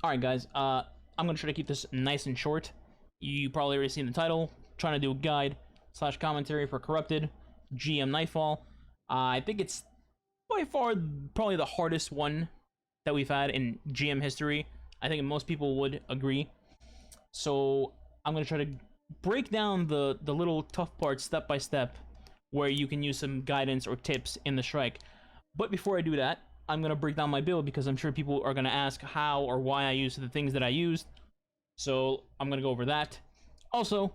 Alright guys, I'm gonna try to keep this nice and short. You probably already seen the title. Trying to do a guide slash commentary for Corrupted GM Nightfall. I think it's by far probably the hardest one that we've had in GM history. I think most people would agree. So I'm gonna try to break down the little tough parts step by step, where you can use some guidance or tips in the strike. But before I do that, I'm going to break down my build because I'm sure people are going to ask how or why I used the things that I used. So I'm going to go over that. Also,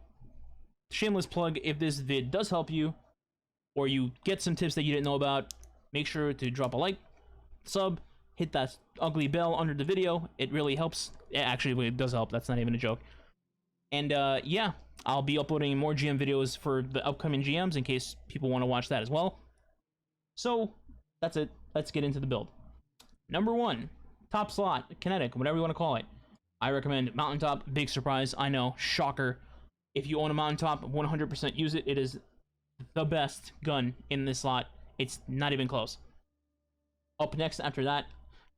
shameless plug, if this vid does help you, or you get some tips that you didn't know about, make sure to drop a like, sub, hit that ugly bell under the video. It really helps. Actually, it does help. That's not even a joke. And yeah, I'll be uploading more GM videos for the upcoming GMs in case people want to watch that as well. So that's it. Let's get into the build. Number 1, top slot, kinetic, whatever you want to call it. I recommend Mountaintop. Big surprise, I know, shocker. If you own a Mountaintop, 100% use it. It is the best gun in this slot. It's not even close. Up next after that,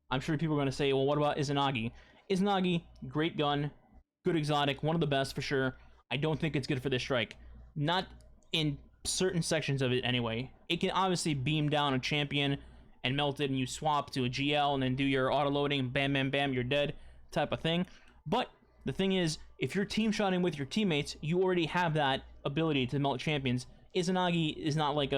I'm sure people are going to say, well, what about Izanagi? Izanagi, great gun, good exotic, one of the best for sure. I don't think it's good for this strike. Not in certain sections of it anyway. It can obviously beam down a champion and melt it, and you swap to a GL and then do your auto loading, bam, bam, bam, you're dead type of thing. But the thing is, if you're team shotting with your teammates, you already have that ability to melt champions. Izanagi is not like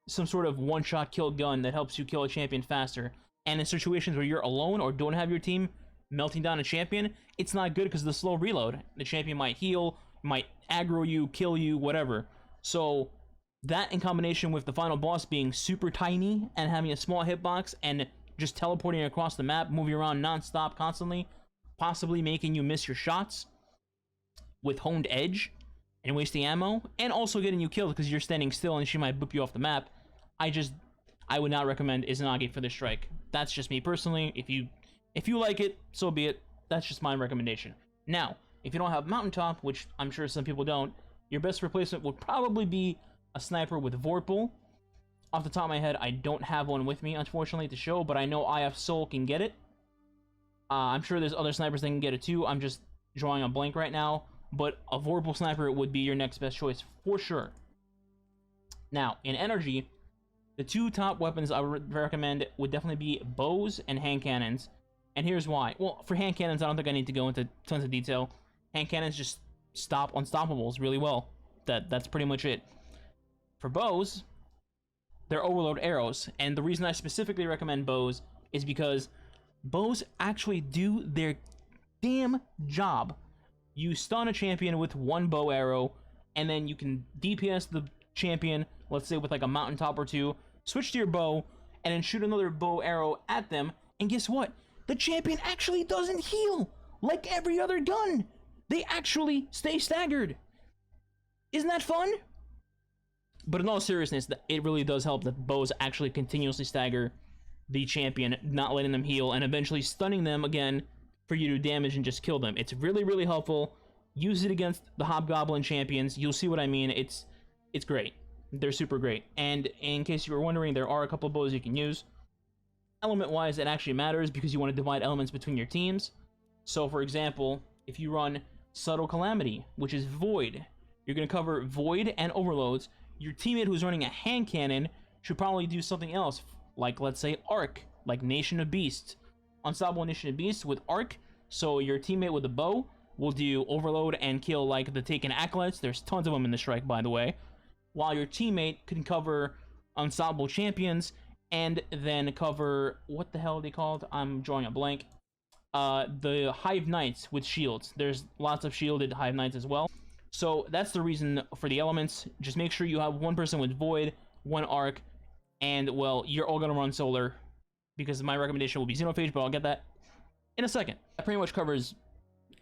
some sort of one-shot kill gun that helps you kill a champion faster. And in situations where you're alone or don't have your team melting down a champion, it's not good because of the slow reload. The champion might heal, might aggro you, kill you, whatever. So that in combination with the final boss being super tiny and having a small hitbox and just teleporting across the map, moving around non-stop constantly, possibly making you miss your shots with honed edge and wasting ammo, and also getting you killed because you're standing still and she might boop you off the map. I would not recommend Izanagi for this strike. That's just me personally. If you like it, so be it. That's just my recommendation. Now, if you don't have Mountaintop, which I'm sure some people don't, your best replacement would probably be a sniper with Vorpal. Off the top of my head, I don't have one with me, unfortunately, to show, but I know IF Soul can get it. I'm sure there's other snipers that can get it too. I'm just drawing a blank right now, but a Vorpal sniper would be your next best choice for sure. Now, in energy, the two top weapons I would recommend would definitely be bows and hand cannons. And here's why. Well, for hand cannons, I don't think I need to go into tons of detail. Hand cannons just stop unstoppables really well. That's pretty much it. For bows, they're overload arrows, and the reason I specifically recommend bows is because bows actually do their damn job. You stun a champion with one bow arrow, and then you can DPS the champion, let's say with like a mountaintop or two, switch to your bow, and then shoot another bow arrow at them, and guess what? The champion actually doesn't heal, like every other gun. They actually stay staggered. Isn't that fun? But in all seriousness, it really does help that bows actually continuously stagger the champion, not letting them heal, and eventually stunning them again for you to damage and just kill them. It's really, really helpful. Use it against the Hobgoblin champions. You'll see what I mean. It's great. They're super great. And in case you were wondering, there are a couple of bows you can use. Element-wise, it actually matters because you want to divide elements between your teams. So, for example, if you run Subtle Calamity, which is Void, you're going to cover Void and Overloads. Your teammate who's running a hand cannon should probably do something else, like, let's say, Arc, like Nation of Beasts. Unstoppable Nation of Beasts with Arc, so your teammate with a bow will do Overload and kill, like, the Taken Acolytes. There's tons of them in the strike, by the way. While your teammate can cover Unstoppable Champions and then cover, what the hell are they called? I'm drawing a blank. The Hive Knights with shields. There's lots of shielded Hive Knights as well. So that's the reason for the elements. Just make sure you have one person with Void, one Arc, and, well, you're all going to run Solar, because my recommendation will be Xenophage, but I'll get that in a second. That pretty much covers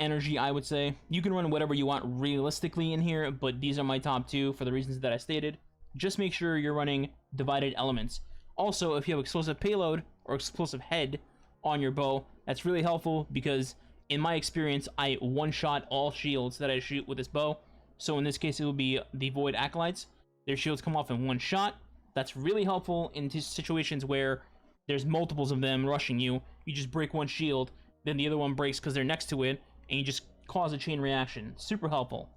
energy, I would say. You can run whatever you want realistically in here, but these are my top two for the reasons that I stated. Just make sure you're running divided elements. Also, if you have explosive payload or explosive head on your bow, that's really helpful because in my experience, I one-shot all shields that I shoot with this bow. So in this case, it will be the Void Acolytes. Their shields come off in one shot. That's really helpful in situations where there's multiples of them rushing you. You just break one shield, then the other one breaks because they're next to it, and you just cause a chain reaction. Super helpful.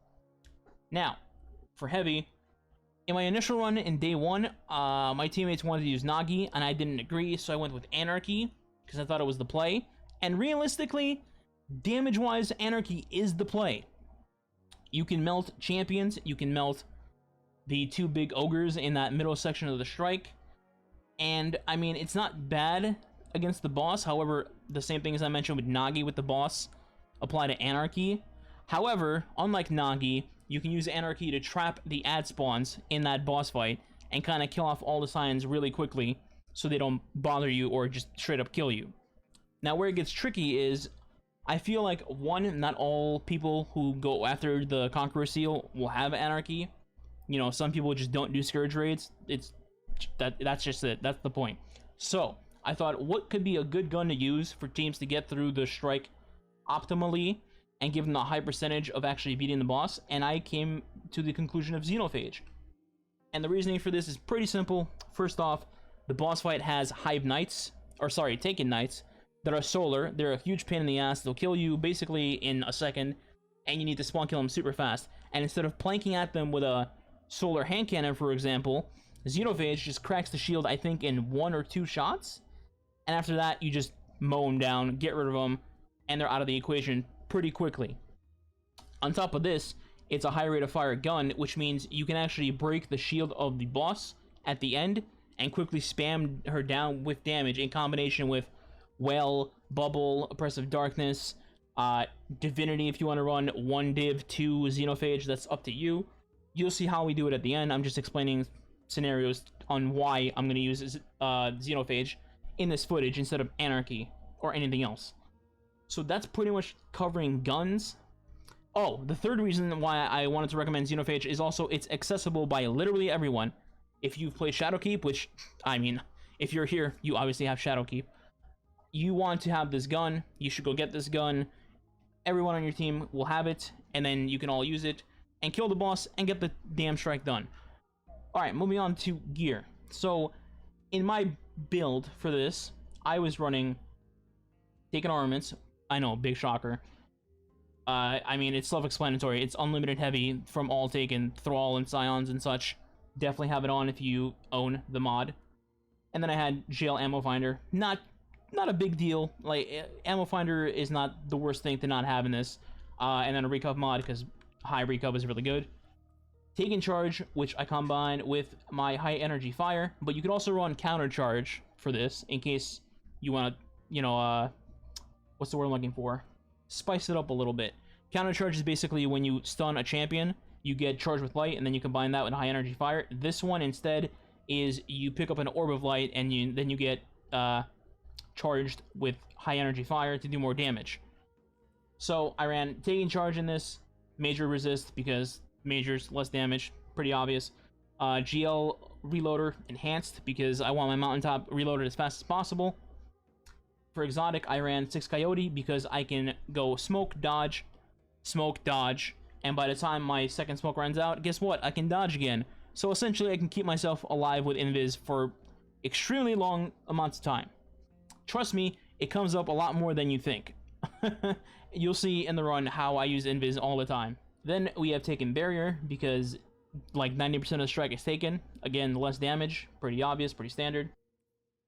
Now, for heavy, in my initial run in day 1, my teammates wanted to use Nagi, and I didn't agree, so I went with Anarchy, because I thought it was the play. And realistically, damage-wise, Anarchy is the play. You can melt champions, you can melt the 2 big ogres in that middle section of the strike, and, I mean, it's not bad against the boss. However, the same thing as I mentioned with Nagi with the boss apply to Anarchy. However, unlike Nagi, you can use Anarchy to trap the ad spawns in that boss fight and kind of kill off all the signs really quickly so they don't bother you or just straight up kill you. Now, where it gets tricky is, I feel like, one, not all people who go after the Conqueror Seal will have Anarchy. You know, some people just don't do Scourge raids. That's just it. That's the point. So, I thought, what could be a good gun to use for teams to get through the strike optimally and give them a high percentage of actually beating the boss? And I came to the conclusion of Xenophage. And the reasoning for this is pretty simple. First off, the boss fight has Hive Knights, or sorry, Taken Knights, that are solar. They're a huge pain in the ass. They'll kill you basically in a second, and you need to spawn kill them super fast. And instead of planking at them with a solar hand cannon, for example, Xenophage just cracks the shield, I think, in 1 or 2 shots. And after that, you just mow them down, get rid of them, and they're out of the equation pretty quickly. On top of this, it's a high rate of fire gun, which means you can actually break the shield of the boss at the end and quickly spam her down with damage in combination with Well, Bubble, Oppressive Darkness, Divinity if you want to run 1 div 2 Xenophage. That's up to you. You'll see how we do it at the end. I'm just explaining scenarios on why I'm going to use Xenophage in this footage instead of Anarchy or anything else. So that's pretty much covering guns. Oh, the third reason why I wanted to recommend Xenophage is also it's accessible by literally everyone. If you've played Shadowkeep, which, I mean, if you're here, you obviously have Shadowkeep. You want to have this gun, you should go get this gun. Everyone on your team will have it, and then you can all use it and kill the boss and get the damn strike done. Alright, moving on to gear. So, in my build for this, I was running Taken Armaments. I know, big shocker. I mean, it's self-explanatory. It's unlimited heavy from all Taken, Thrall and Scions and such. Definitely have it on if you own the mod. And then I had Jail Ammo Finder. Not a big deal. Like, Ammo Finder is not the worst thing to not have in this. And then a Recup mod, because high Recup is really good. Taken Charge, which I combine with my High Energy Fire, but you could also run Counter Charge for this, in case you want to, you know, what's the word I'm looking for? Spice it up a little bit. Counter Charge is basically when you stun a champion, you get Charged with Light, and then you combine that with High Energy Fire. This one, instead, is you pick up an Orb of Light, and then you get charged with High Energy Fire to do more damage. So, I ran Taking Charge in this, Major Resist, because Major's less damage, pretty obvious. GL Reloader Enhanced, because I want my Mountaintop reloaded as fast as possible. For Exotic, I ran 6 Coyote, because I can go Smoke, Dodge, and by the time my second smoke runs out, guess what? I can dodge again. So essentially, I can keep myself alive with Invis for extremely long amounts of time. Trust me, it comes up a lot more than you think. You'll see in the run how I use Invis all the time. Then we have Taken Barrier, because like 90% of the strike is taken. Again, less damage, pretty obvious, pretty standard.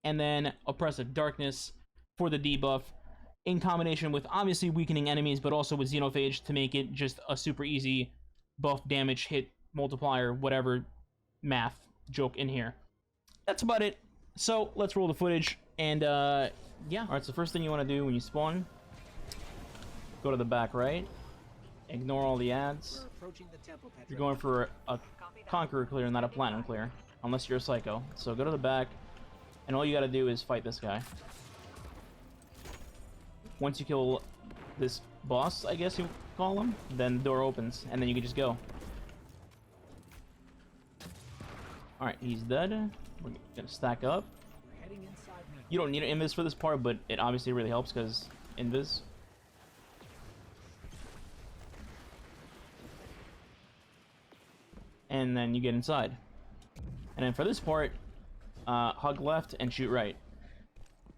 And then Oppressive Darkness for the debuff, in combination with obviously weakening enemies, but also with Xenophage to make it just a super easy buff, damage, hit, multiplier, whatever math joke in here. That's about it. So let's roll the footage, and yeah. Alright, so first thing you want to do when you spawn, go to the back right, ignore all the ads. You're going for a Conqueror clear, not a Platinum clear, unless you're a Psycho. So go to the back, and all you gotta do is fight this guy. Once you kill this boss, I guess you call him, then the door opens, and then you can just go. Alright, he's dead. We're gonna stack up. You don't need an Invis for this part, but it obviously really helps, because Invis. And then you get inside. And then for this part, hug left and shoot right.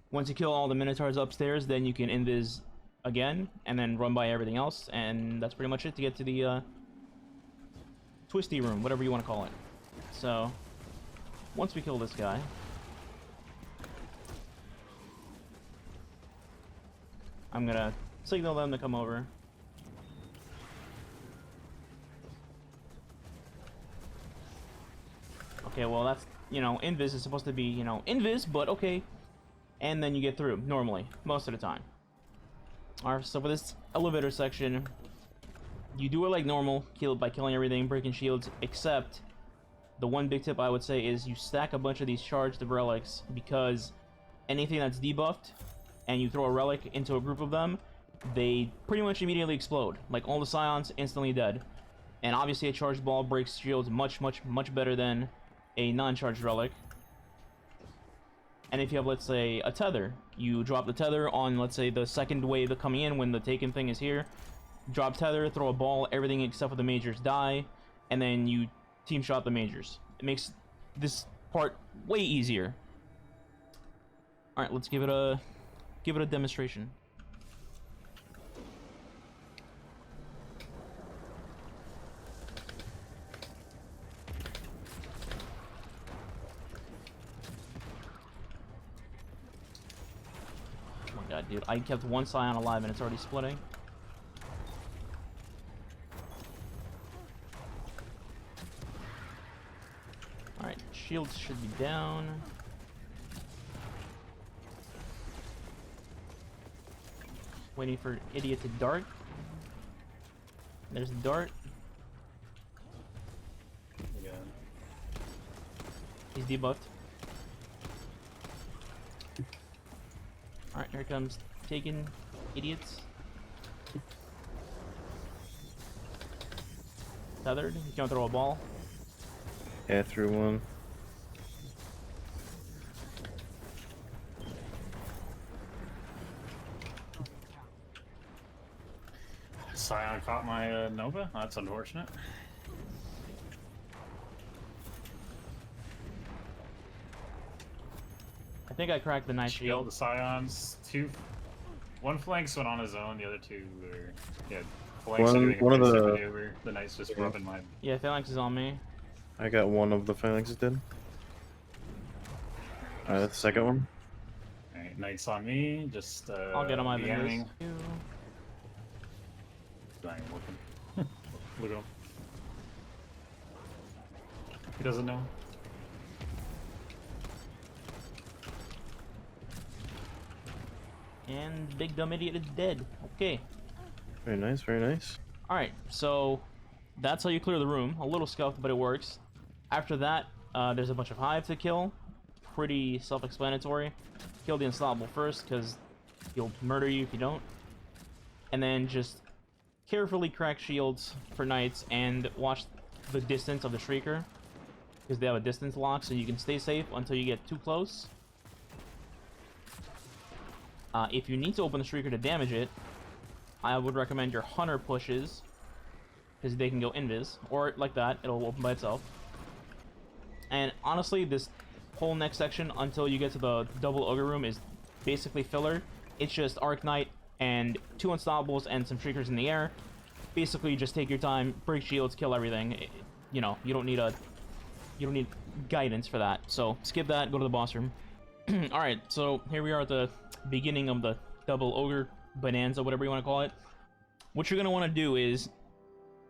Once you kill all the Minotaurs upstairs, then you can Invis again, and then run by everything else, and that's pretty much it to get to the twisty room, whatever you want to call it. So, once we kill this guy, I'm gonna signal them to come over. Okay, well that's, you know, invis is supposed to be, you know, invis, but okay. And then you get through, normally, most of the time. Alright, so for this elevator section, you do it like normal, kill it by killing everything, breaking shields, except the one big tip I would say is you stack a bunch of these charged relics, because anything that's debuffed and you throw a relic into a group of them, they pretty much immediately explode. Like all the scions, instantly dead. And obviously a charged ball breaks shields much better than a non-charged relic. And if you have, let's say, a tether, you drop the tether on, let's say, the second wave coming in when the taken thing is here. Drop tether, throw a ball, everything except for the majors die, and then you team shot the majors. It makes this part way easier. Alright, let's give it a demonstration. God, dude, I kept one scion alive and it's already splitting. Alright, shields should be down. Waiting for idiot to dart. There's the dart. Yeah. He's debuffed. Alright, here comes taken idiots. Tethered. He's gonna throw a ball. Yeah, threw one. Scion caught my Nova. That's unfortunate. I think I cracked the nice shield. The Scions. One flanks went on his own. The other two were flanks are doing one of the maneuver. The Knight's just rubbing my. Yeah, phalanx is on me. I got one of the phalanxes dead. Alright, that's the second one. Alright, Knight's on me. Just I'll get on my DMing. business. Dying, looking. Look at him. He doesn't know. And big dumb idiot is dead. Okay. Very nice, very nice. Alright, so that's how you clear the room. A little scuffed, but it works. After that, there's a bunch of Hive to kill. Pretty self-explanatory. Kill the Unstoppable first, because he'll murder you if you don't. And then just carefully crack shields for Knights and watch the distance of the Shrieker, because they have a distance lock, so you can stay safe until you get too close. If you need to open the Shrieker to damage it, I would recommend your Hunter pushes, because they can go invis, or like that, it'll open by itself. And honestly, this whole next section until you get to the double Ogre room is basically filler. It's just Arc Knight and 2 Unstoppables and some Shriekers in the air. Basically, just take your time, break shields, kill everything. You know, you don't need guidance for that. So skip that, go to the boss room. Alright, so here we are at the beginning of the double Ogre Bonanza, whatever you want to call it. What you're going to want to do is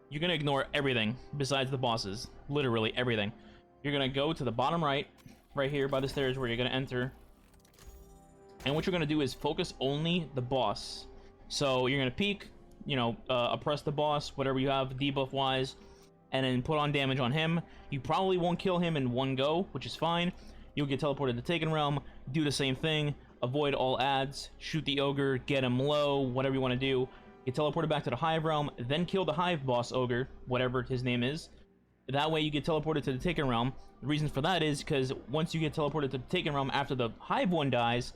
you're going to ignore everything besides the bosses. Literally everything. You're going to go to the bottom right here by the stairs where you're going to enter. And what you're going to do is focus only the boss. So you're going to peek, you know, oppress the boss, whatever you have debuff wise, and then put on damage on him. You probably won't kill him in one go, which is fine. You'll get teleported to Taken Realm, do the same thing, avoid all adds, shoot the Ogre, get him low, whatever you want to do. Get teleported back to the Hive Realm, then kill the Hive boss Ogre, whatever his name is. That way you get teleported to the Taken Realm. The reason for that is because once you get teleported to the Taken Realm after the Hive one dies,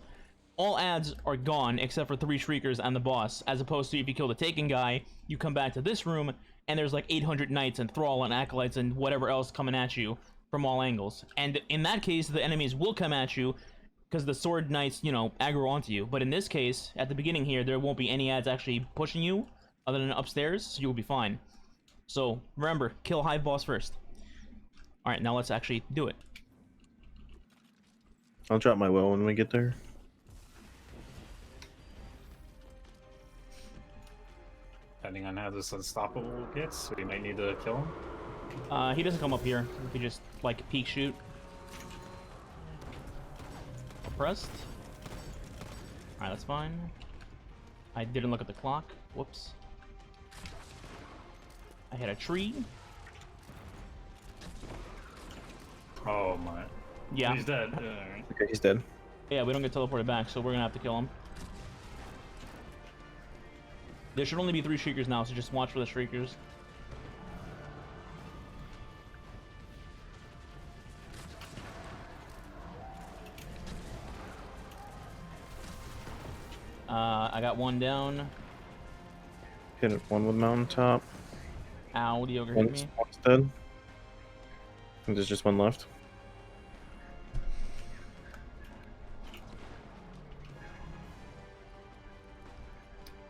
all adds are gone except for 3 Shriekers and the boss, as opposed to if you kill the Taken guy, you come back to this room, and there's like 800 Knights and Thrall and Acolytes and whatever else coming at you from all angles. And in that case, the enemies will come at you, because the sword knights, you know, aggro onto you. But in this case, at the beginning here, there won't be any ads actually pushing you other than upstairs, so you'll be fine. So remember, kill Hive boss first. Alright, now let's actually do it. I'll drop my will when we get there. Depending on how this unstoppable gets, we might need to kill him. He doesn't come up here. He just, like, peek shoot. Oppressed. Alright, that's fine. I didn't look at the clock. Whoops. I hit a tree. Oh my. Yeah. He's dead. Alright. Okay, he's dead. Yeah, we don't get teleported back, so we're gonna have to kill him. There should only be 3 Shriekers now, so just watch for the Shriekers. I got one down. Hit it one with mountaintop. Ow, the ogre hit One's me. dead. And there's just one left.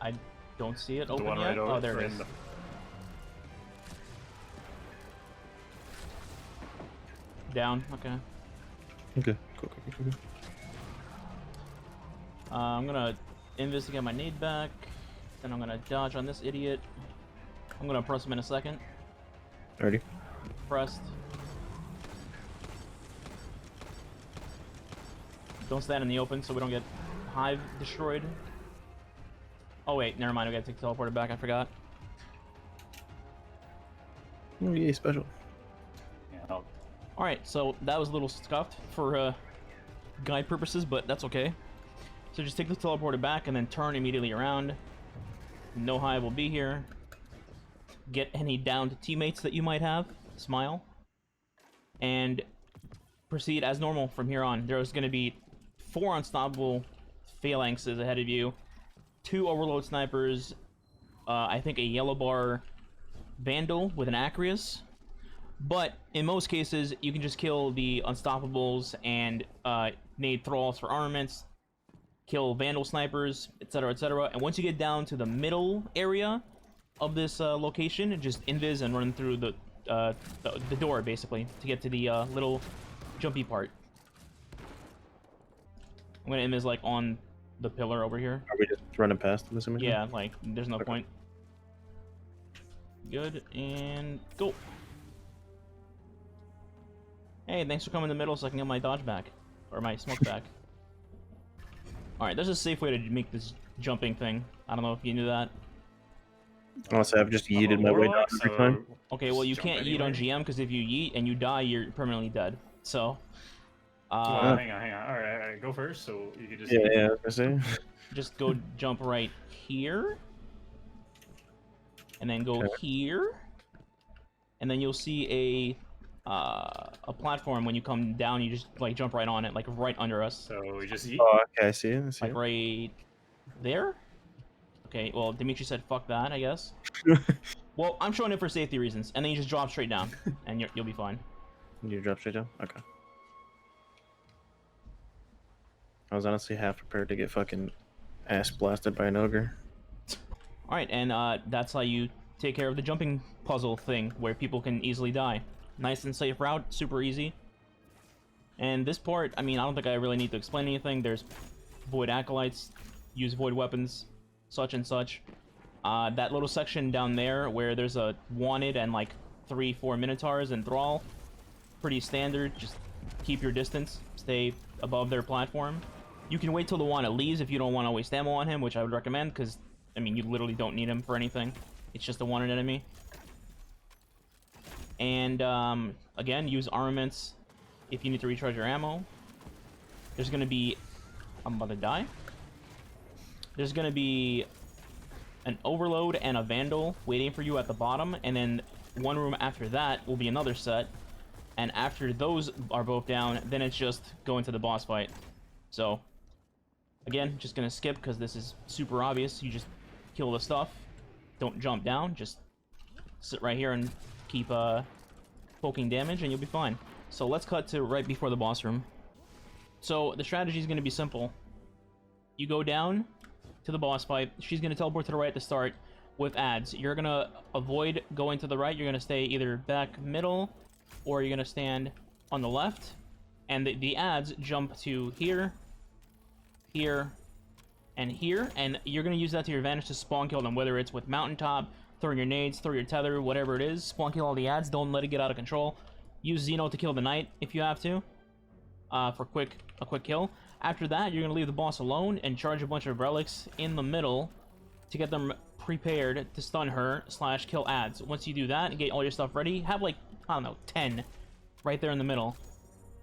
I don't see it The open one yet. right over Oh, there it in is. the- Down. Okay. Okay, cool. I'm gonna investigate my nade back. Then I'm gonna dodge on this idiot. I'm gonna press him in a second. Already. Pressed. Don't stand in the open so we don't get Hive destroyed. Oh wait, never mind. We gotta take the teleporter back. I forgot. Oh, yay, special. Yeah, I'll- Alright, so that was a little scuffed for guide purposes, but that's okay. So just take the teleporter back and then turn immediately around. No Hive will be here. Get any downed teammates that you might have. Smile. And proceed as normal from here on. There's going to be 4 unstoppable phalanxes ahead of you. 2 overload snipers. I think a yellow bar vandal with an Acreus. But in most cases, you can just kill the unstoppables and nade thralls for armaments, kill vandal snipers, etc., etc. And once you get down to the middle area of this location, just invis and run through the door basically to get to the little jumpy part. I'm gonna invis like on the pillar over here. Are we just running past this image? Yeah, like there's no point. Good, and go. Hey, thanks for coming in the middle so I can get my dodge back. Or my smoke back. Alright, there's a safe way to make this jumping thing. I don't know if you knew that. Honestly, I've just I'm a yeeted my way down warlock, every so time. Okay, well you just can't jump yeet on anywhere. GM, because if you yeet and you die, you're permanently dead. So, Hang on. Alright, go first, so you can just... Yeah, I was gonna say. just go jump right here. And then go Okay. here. And then you'll see a platform. When you come down, you just like jump right on it, like right under us. So we just eat. Oh, okay, I see it. I see Like right there? Okay, well, Dimitri said fuck that, I guess. it. Well, I'm showing it for safety reasons, and then you just drop straight down, and you'll be fine. You drop straight down? Okay. I was honestly half prepared to get fucking ass blasted by an ogre. Alright, and that's how you take care of the jumping puzzle thing, where people can easily die. Nice and safe route, super easy. And this part, I mean, I don't think I really need to explain anything. There's void acolytes, use void weapons, such and such. That little section down there where there's a wanted and like 3-4 minotaurs and thrall, pretty standard. Just keep your distance, stay above their platform. You can wait till the wanted leaves if you don't want to waste ammo on him, which I would recommend, because I mean you literally don't need him for anything. It's just a wanted enemy. And again, use armaments if you need to recharge your ammo. There's gonna be... I'm about to die. There's gonna be an overload and a vandal waiting for you at the bottom, and then one room after that will be another set. And after those are both down, then it's just go into the boss fight. So, again, just gonna skip because this is super obvious. You just kill the stuff. Don't jump down. Just sit right here and keep poking damage, and you'll be fine. So let's cut to right before the boss room. So the strategy is going to be simple. You go down to the boss fight. She's going to teleport to the right at the start with ads. You're going to avoid going to the right. You're going to stay either back middle or you're going to stand on the left. And the ads jump to here, here, and here. And you're going to use that to your advantage to spawn kill them, whether it's with mountaintop, throwing your nades, throw your tether, whatever it is. Spawn kill all the ads. Don't let it get out of control. Use Xeno to kill the knight if you have to, for a quick kill. After that, you're going to leave the boss alone and charge a bunch of relics in the middle to get them prepared to stun her / kill ads. Once you do that and get all your stuff ready, have like, I don't know, 10 right there in the middle.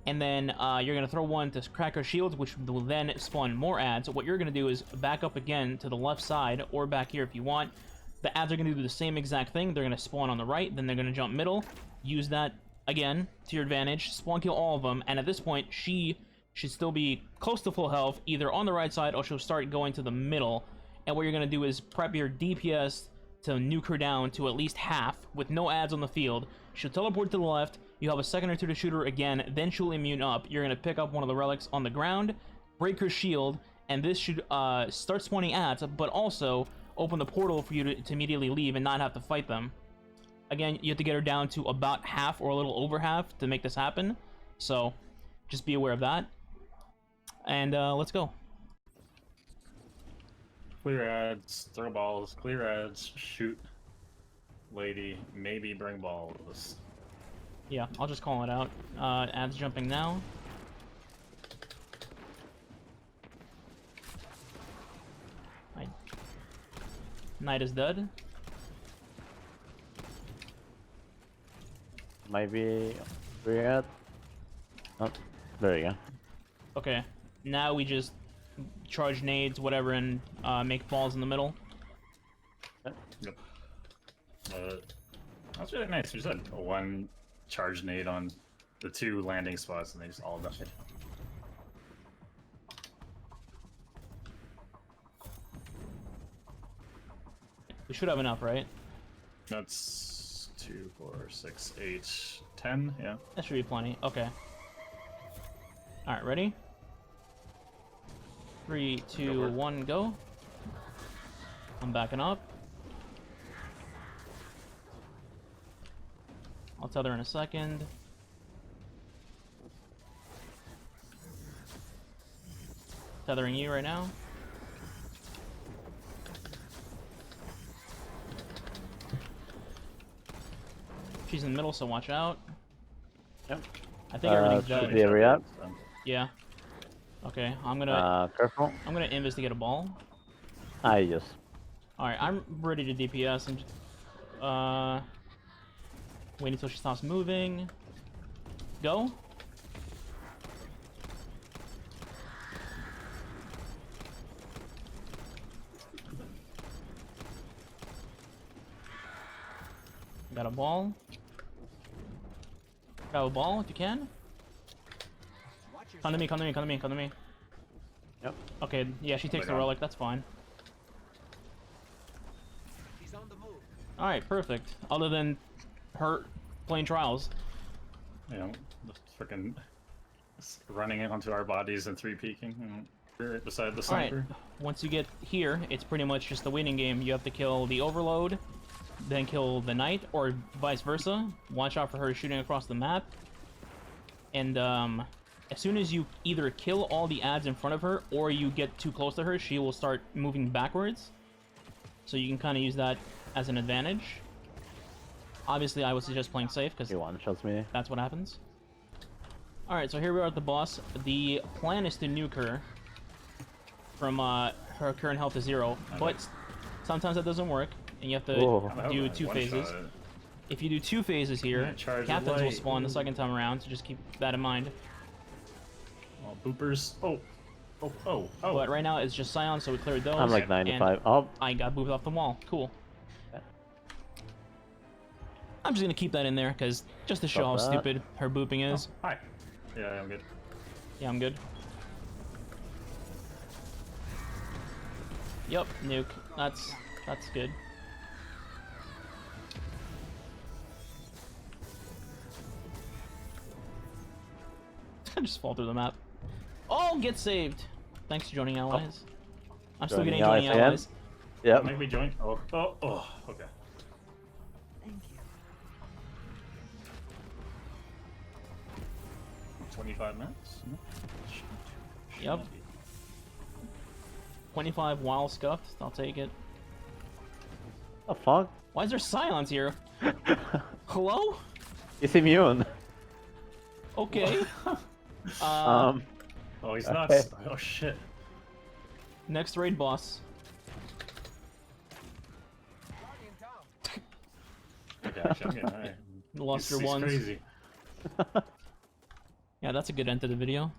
And then you're going to throw one to crack her shield, which will then spawn more ads. What you're going to do is back up again to the left side or back here if you want. The ads are going to do the same exact thing. They're going to spawn on the right, then they're going to jump middle. Use that again to your advantage. Spawn kill all of them, and at this point, she should still be close to full health, either on the right side or she'll start going to the middle. And what you're going to do is prep your DPS to nuke her down to at least half with no ads on the field. She'll teleport to the left. You have a second or two to shoot her again, then she'll immune up. You're going to pick up one of the relics on the ground, break her shield, and this should start spawning ads, but also open the portal for you to immediately leave and not have to fight them. Again, you have to get her down to about half or a little over half to make this happen. So just be aware of that. And let's go. Clear ads, throw balls, clear ads, shoot lady, maybe bring balls. Yeah, I'll just call it out. Ads jumping now. Knight is dead. Maybe weird. Oh, there you go. Okay, now we just charge nades, whatever, and make balls in the middle. Yep. That's really nice. We just had one charge nade on the 2 landing spots and they just all died. We should have enough, right? That's 2, 4, 6, 8, 10, yeah. That should be plenty. Okay. Alright, ready? 3, 2, 1, go. I'm backing up. I'll tether in a second. Tethering you right now. She's in the middle, so watch out. Yep. I think everything's should dead. be a react. Yeah. Okay, I'm gonna Careful. investigate a ball. Yes. Alright, I'm ready to DPS and wait until she stops moving. Go. Got a ball. Grab a ball if you can. Come to me, come to me, come to me, come to me. Yep. Okay, yeah, she takes the relic, that's fine. Alright, perfect. Other than her playing trials. You know, the freaking running onto our bodies and 3-peeking right beside the sniper. Alright, once you get here, it's pretty much just the waiting game. You have to kill the overload, then kill the knight, or vice versa. Watch out for her shooting across the map. And as soon as you either kill all the ads in front of her, or you get too close to her, she will start moving backwards. So you can kind of use that as an advantage. Obviously, I would suggest playing safe, because He one-shots me. that's what happens. Alright, so here we are at the boss. The plan is to nuke her from her current health to 0, but sometimes that doesn't work, and you have to do 2 phases. If you do 2 phases here, captains will spawn the second time around, so just keep that in mind. Oh, boopers. Oh. But right now it's just Scion, so we cleared those. I'm like 95. Oh, I got booped off the wall. Cool. I'm just gonna keep that in there, because just to show how stupid her booping is. Oh, hi. Yeah, I'm good. Yeah, I'm good. Yep, nuke. That's good. I just fall through the map. Oh, get saved. Thanks for joining allies. I'm still Joining getting joining allies allies. Yep. Make me join. Oh, oh, oh. Okay. Thank you. 25 minutes. No? Yep. 25 wild scuffed. I'll take it. The fuck? Why is there silence here? Hello? He's immune. Okay. Um. Oh, he's not. Okay. Oh shit. Next raid boss. Okay, actually, I'm getting. Alright. Lost your He's ones. crazy. Yeah, that's a good end to the video.